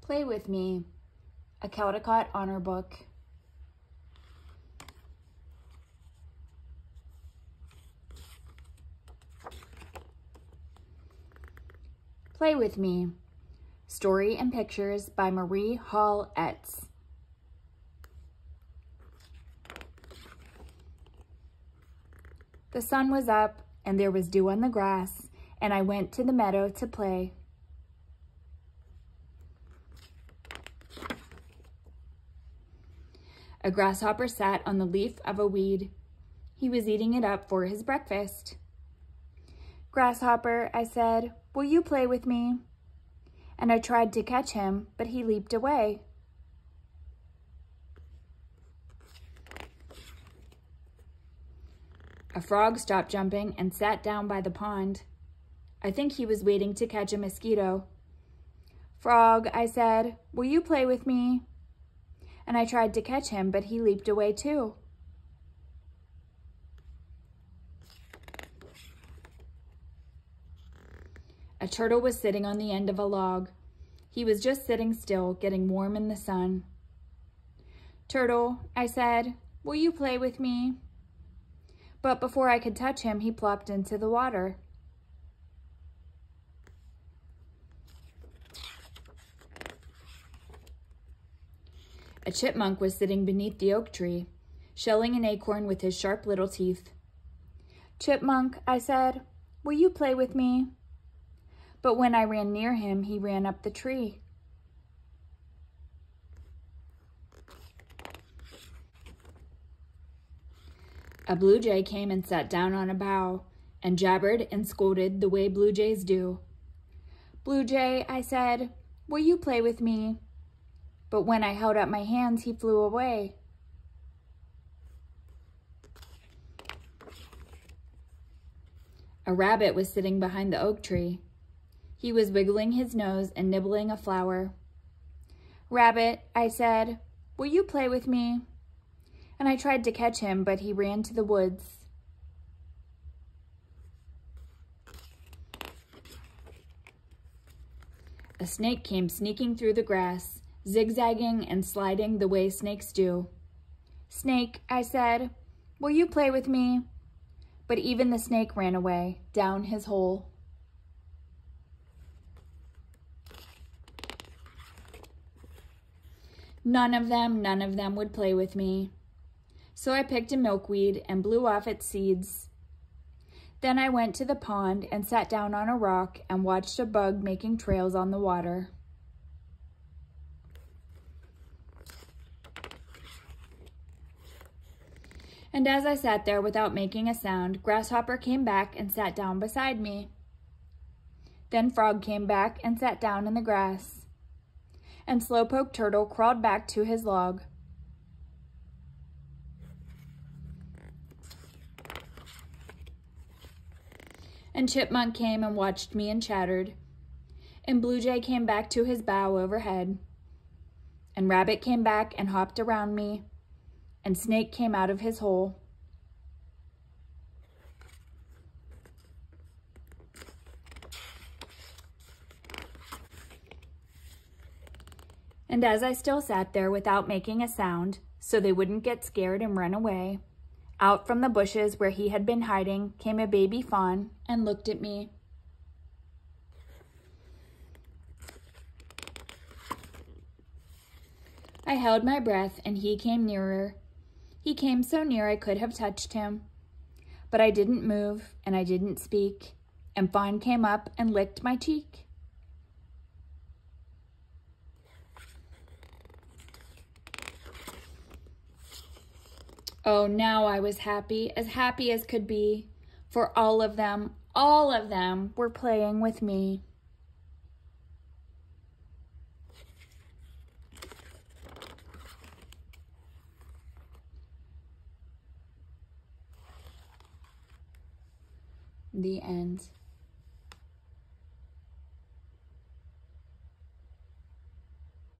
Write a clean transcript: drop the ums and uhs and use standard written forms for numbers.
Play with me, a Caldecott honor book. Play with me, story and pictures by Marie Hall Etz. The sun was up and there was dew on the grass, and I went to the meadow to play. A grasshopper sat on the leaf of a weed. He was eating it up for his breakfast. "Grasshopper," I said, "will you play with me?" And I tried to catch him, but he leaped away. A frog stopped jumping and sat down by the pond. I think he was waiting to catch a mosquito. "Frog," I said, "will you play with me?" And I tried to catch him, but he leaped away too. A turtle was sitting on the end of a log. He was just sitting still, getting warm in the sun. "Turtle," I said, "will you play with me?" But before I could touch him, he plopped into the water. A chipmunk was sitting beneath the oak tree, shelling an acorn with his sharp little teeth. "Chipmunk," I said, "will you play with me?" But when I ran near him, he ran up the tree. A blue jay came and sat down on a bough and jabbered and scolded the way blue jays do. "Blue jay," I said, "will you play with me?" But when I held up my hands, he flew away. A rabbit was sitting behind the oak tree. He was wiggling his nose and nibbling a flower. "Rabbit," I said, "will you play with me?" And I tried to catch him, but he ran to the woods. A snake came sneaking through the grass, zigzagging and sliding the way snakes do. "Snake," I said, "will you play with me?" But even the snake ran away, down his hole. None of them would play with me. So I picked a milkweed and blew off its seeds. Then I went to the pond and sat down on a rock and watched a bug making trails on the water. And as I sat there without making a sound, Grasshopper came back and sat down beside me. Then Frog came back and sat down in the grass. And Slowpoke Turtle crawled back to his log. And Chipmunk came and watched me and chattered. And Blue Jay came back to his bough overhead. And Rabbit came back and hopped around me. And Snake came out of his hole. And as I still sat there without making a sound, so they wouldn't get scared and run away, out from the bushes where he had been hiding came a baby fawn and looked at me. I held my breath and he came nearer. He came so near I could have touched him. But I didn't move and I didn't speak, and Fawn came up and licked my cheek. Oh, now I was happy as could be, for all of them were playing with me. The end.